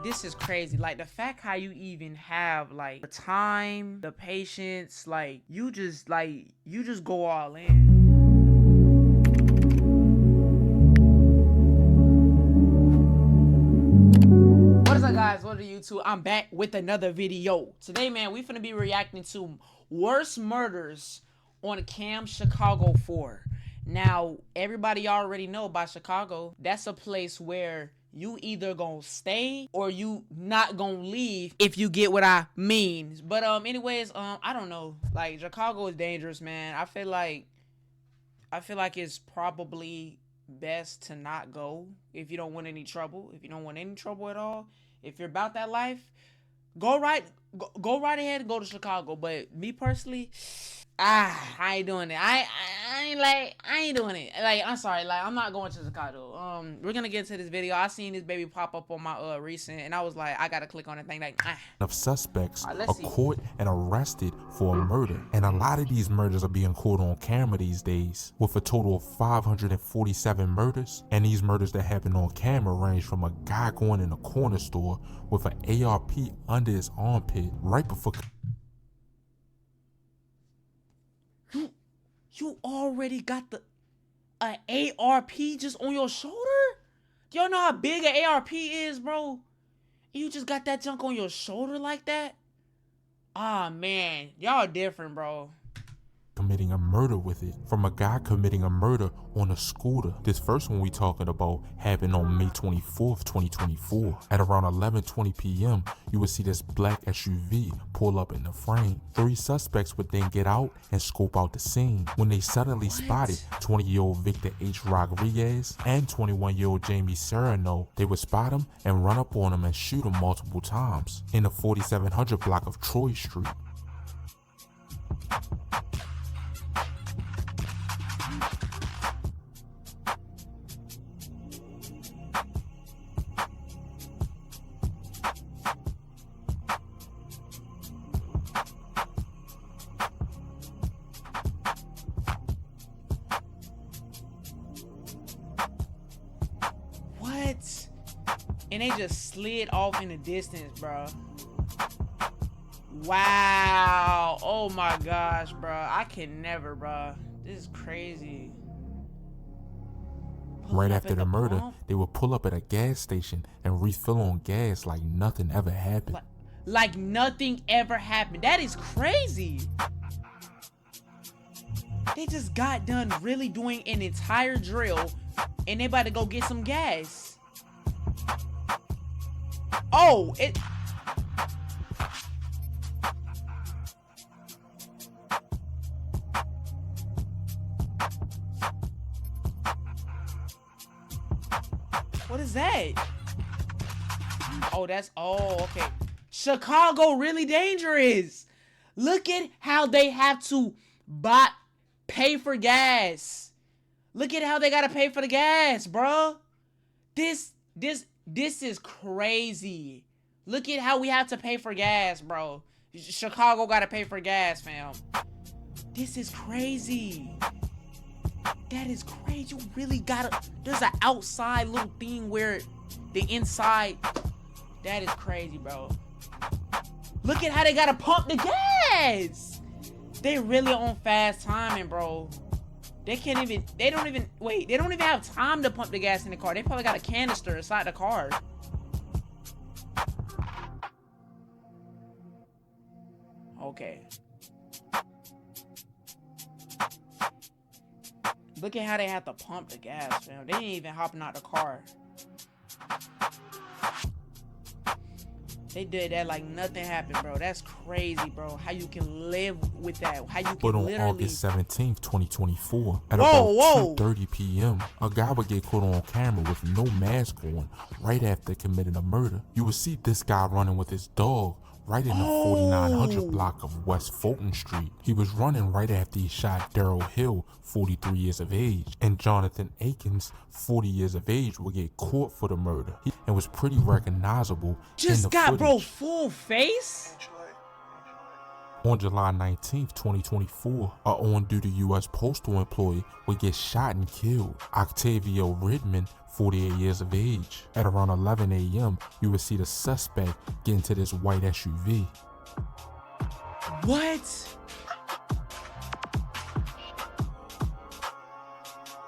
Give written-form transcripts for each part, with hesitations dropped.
this is crazy. Like, the fact how you even have like the time, the patience, like you just go all in. What is up, guys? What are YouTube? I'm back with another video. Today, man, we finna be reacting to worst murders on Cam Chicago 4. Now, everybody already know about Chicago. That's a place where you either gonna stay or you not gonna leave, if you get what I mean. But anyways, I don't know. Like, Chicago is dangerous, man. I feel like it's probably best to not go if you don't want any trouble. If you don't want any trouble at all, if you're about that life, go right ahead and go to Chicago. But me personally, I ain't doing it. I ain't doing it. Like, I'm sorry, like, I'm not going to Chicago. We're gonna get into this video. I seen this baby pop up on my recent, and I was like, I gotta click on the thing. Like, of suspects right, are caught and arrested for a murder, and a lot of these murders are being caught on camera these days, with a total of 547 murders. And these murders that happen on camera range from a guy going in a corner store with an ARP under his armpit right before. You already got the ARP just on your shoulder? Y'all know how big an ARP is, bro? You just got that junk on your shoulder like that? Ah, man. Y'all different, bro. Committing a murder with it, from a guy committing a murder on a scooter. This first one we talking about happened on May 24th, 2024. At around 11:20 p.m., you would see this black SUV pull up in the frame. 3 suspects would then get out and scope out the scene. When they suddenly spotted 20-year-old Victor H. Rodriguez and 21-year-old Jamie Serrano, they would spot him and run up on him and shoot him multiple times in the 4700 block of Troy Street. What? And they just slid off in the distance, bro. Wow. Oh my gosh, bro. I can never, bro. This is crazy. Right after the murder, they would pull up at a gas station and refill on gas like nothing ever happened. Like nothing ever happened. That is crazy. They just got done really doing an entire drill, and they about to go get some gas. Oh, it... What is that? Oh, that's... Oh, okay. Chicago really dangerous. Look at how they have to pay for gas. Look at how they gotta pay for the gas, bro. This is crazy. Look at how we have to pay for gas, bro. Chicago gotta pay for gas, fam. This is crazy. That is crazy. You really gotta... There's an outside little thing where the inside... That is crazy, bro. Look at how they gotta pump the gas. They really on fast timing, bro. They don't even have time to pump the gas in the car. They probably got a canister inside the car. Okay. Look at how they have to pump the gas, fam. They ain't even hopping out the car. They did that like nothing happened, bro. That's crazy, bro. How you can live with that? How you can But on literally... August 17th, 2024, at about 2:30 p.m., a guy would get caught on camera with no mask on right after committing a murder. You would see this guy running with his dog right in the 4900 block of West Fulton Street. He was running right after he shot Daryl Hill, 43 years of age, and Jonathan Akins, 40 years of age, would get caught for the murder and was pretty recognizable. Just in the got footage. bro full face. On July 19th, 2024, a on-duty U.S. postal employee would get shot and killed. Octavio Ridman, 48 years of age. At around 11 a.m., you would see the suspect get into this white SUV. What?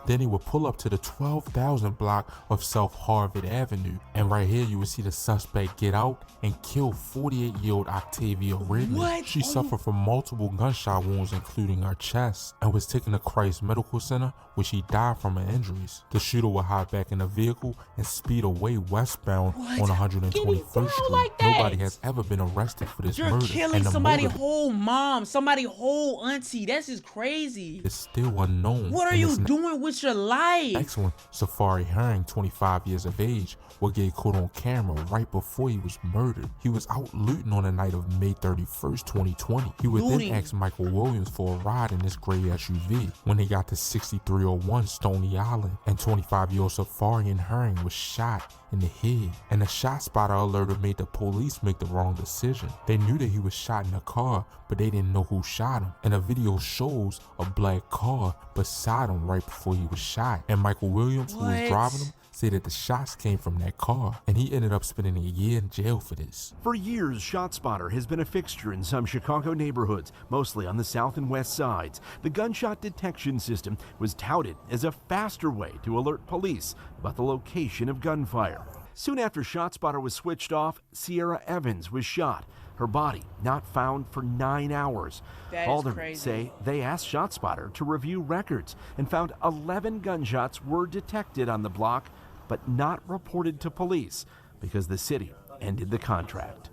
Then he would pull up to the 12,000 block of South Harvard Avenue. And right here, you would see the suspect get out and kill 48-year-old Octavia Ridley. What? She suffered from multiple gunshot wounds, including her chest, and was taken to Christ Medical Center, where she died from her injuries. The shooter would hide back in a vehicle and speed away westbound on 121st Street. Like that? Nobody has ever been arrested for this murder. You're killing somebody's whole mom, somebody's whole auntie. That's just crazy. It's still unknown. What are you doing with your life? Next one, Safari Herring, 25 years of age, would get caught on camera right before he was murdered. He was out looting on the night of May 31st, 2020. He would then ask Michael Williams for a ride in this gray SUV. When he got to 6301 Stony Island, and 25-year-old Safari Herring was shot in the head, and the shot spotter alerter made the police make the wrong decision. They knew that he was shot in a car, but they didn't know who shot him. And the video shows a black car beside him right before he was shot. And Michael Williams, who was driving him, said that the shots came from that car, and he ended up spending a year in jail for this. For years, ShotSpotter has been a fixture in some Chicago neighborhoods, mostly on the south and west sides. The gunshot detection system was touted as a faster way to alert police about the location of gunfire. Soon after ShotSpotter was switched off, Sierra Evans was shot. Her body not found for 9 hours. Aldermen say they asked ShotSpotter to review records and found 11 gunshots were detected on the block, but not reported to police because the city ended the contract.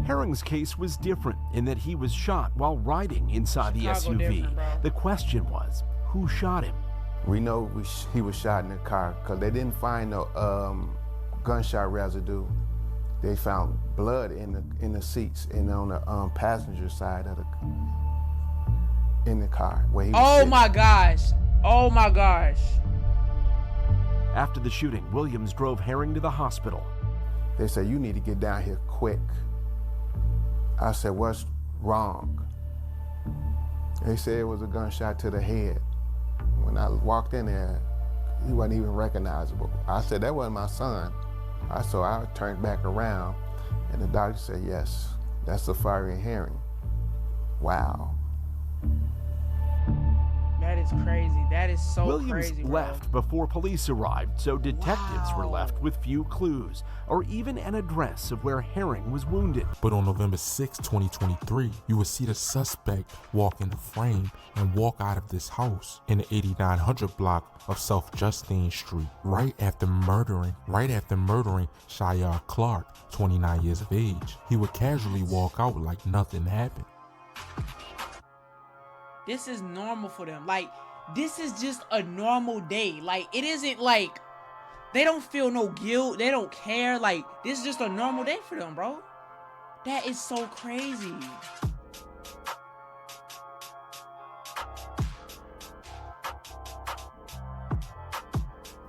Herring's case was different in that he was shot while riding inside the SUV. The question was, who shot him? We know he was shot in the car because they didn't find no gunshot residue. They found blood in the seats and on the passenger side of the car where he was sitting. My gosh! Oh my gosh! After the shooting, Williams drove Herring to the hospital. They said, "You need to get down here quick." I said, "What's wrong?" They said it was a gunshot to the head. When I walked in there, he wasn't even recognizable. I said, "That wasn't my son." So I turned back around, and the doctor said, "Yes, that's Safari Herring." Wow. That is crazy. That is so Williams crazy, bro. left before police arrived, so detectives were left with few clues, or even an address of where Herring was wounded. But on November 6, 2023, you will see the suspect walk in the frame and walk out of this house in the 8900 block of South Justine Street, right after murdering Shayar Clark, 29 years of age. He would casually walk out like nothing happened. This is normal for them. Like, this is just a normal day. Like, it isn't like they don't feel no guilt. They don't care. Like, this is just a normal day for them, bro. That is so crazy.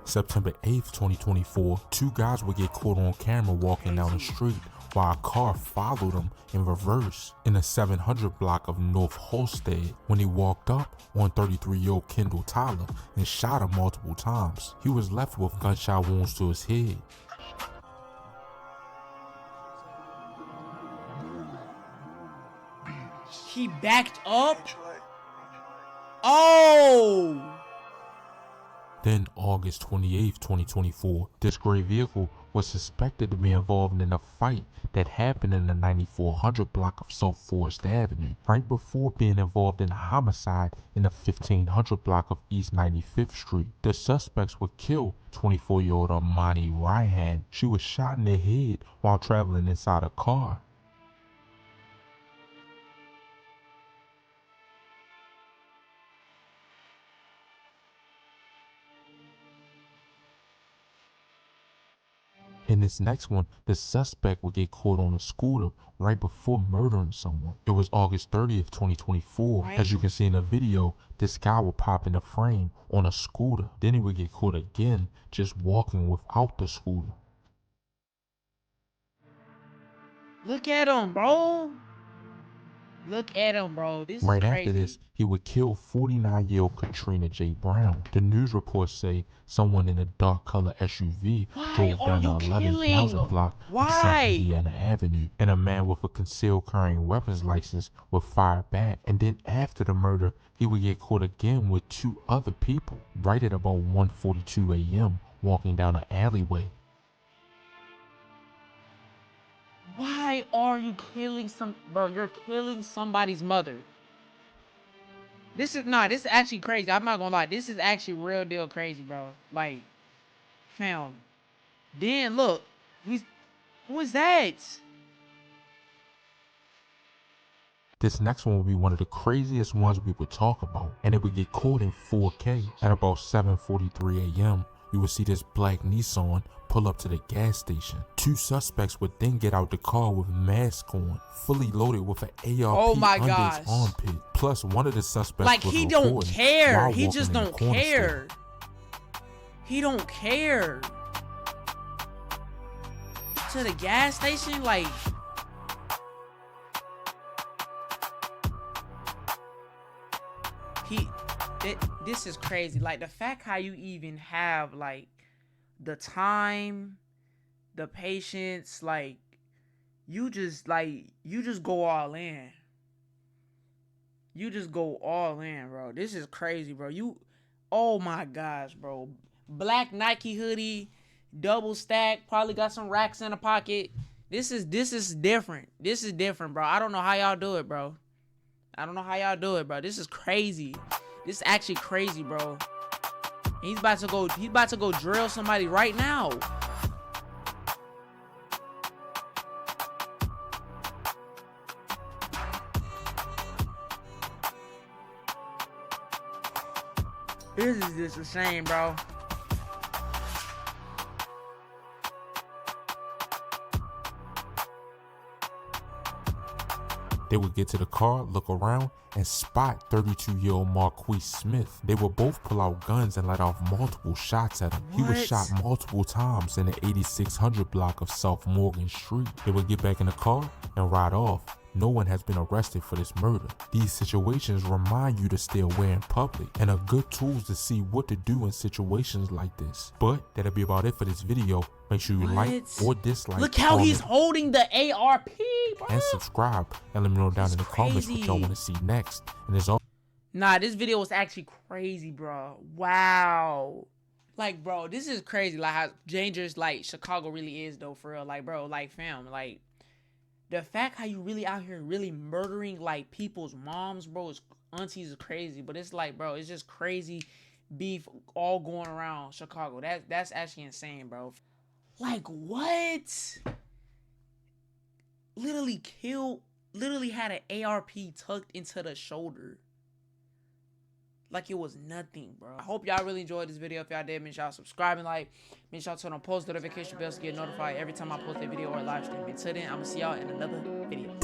September 8th, 2024, two guys would get caught on camera walking down the street while a car followed him in reverse in the 700 block of North Holstead when he walked up on 33-year-old Kendall Tyler and shot him multiple times. He was left with gunshot wounds to his head. He backed up? Oh! Then August 28th, 2024, this gray vehicle was suspected to be involved in a fight that happened in the 9400 block of South Forest Avenue, right before being involved in a homicide in the 1500 block of East 95th Street. The suspects would kill 24-year-old Amani Ryan. She was shot in the head while traveling inside a car. In this next one, the suspect would get caught on a scooter right before murdering someone. It was August 30th, 2024. Right. As you can see in the video, this guy would pop in the frame on a scooter. Then he would get caught again just walking without the scooter. Look at him, bro. Look at him, bro. This is Right crazy. after this, he would kill 49-year-old Katrina J. Brown. The news reports say someone in a dark color SUV Why drove are down the you 11,000 killing? block of South Why? Indiana Avenue, and a man with a concealed carrying weapons license would fire back. And then after the murder, he would get caught again with 2 other people right at about 1:42 a.m. walking down an alleyway. Why are you killing bro? You're killing somebody's mother. This is actually crazy. I'm not gonna lie. This is actually real deal crazy, bro. Like, fam. Then look, who is that? This next one will be one of the craziest ones we would talk about, and it would get caught in 4K. At about 7:43 a.m., you would see this black Nissan pull up to the gas station. 2 suspects would then get out the car with masks on, fully loaded with an ARP under his armpit. Plus, one of the suspects Like, was he don't recording care. while He walking just in the don't corner care. store. He don't care. To the gas station, like. This is crazy. Like, the fact how you even have, like, the time, the patience, like, you just go all in. You just go all in, bro. This is crazy, bro. Oh my gosh, bro. Black Nike hoodie, double stack, probably got some racks in the pocket. This is different. This is different, bro. I don't know how y'all do it, bro. This is crazy. This is actually crazy, bro. He's about to go drill somebody right now. This is just a shame, bro. They would get to the car, look around, and spot 32-year-old Marquise Smith. They would both pull out guns and let off multiple shots at him. He was shot multiple times in the 8600 block of South Morgan Street. They would get back in the car and ride off. No one has been arrested for this murder. These situations remind you to stay aware in public and are good tools to see what to do in situations like this. But that'll be about it for this video. Make sure you like or dislike. Look how he's holding the ARP, bro. And subscribe and let me know down in the comments what y'all want to see next. And as always, nah, this video was actually crazy, bro. Wow. Like, bro, this is crazy. Like, how dangerous, like, Chicago really is, though, for real. Like, bro, like, fam, like, the fact how you really out here really murdering, like, people's moms, bro, aunties is crazy. But it's like, bro, it's just crazy beef all going around Chicago. That's actually insane, bro. Like, what? Literally had an ARP tucked into the shoulder. Like it was nothing, bro. I hope y'all really enjoyed this video. If y'all did, make sure y'all subscribe and like. Make sure y'all turn on post notification bells to get notified every time I post a video or a live stream. Until then, I'm gonna see y'all in another video.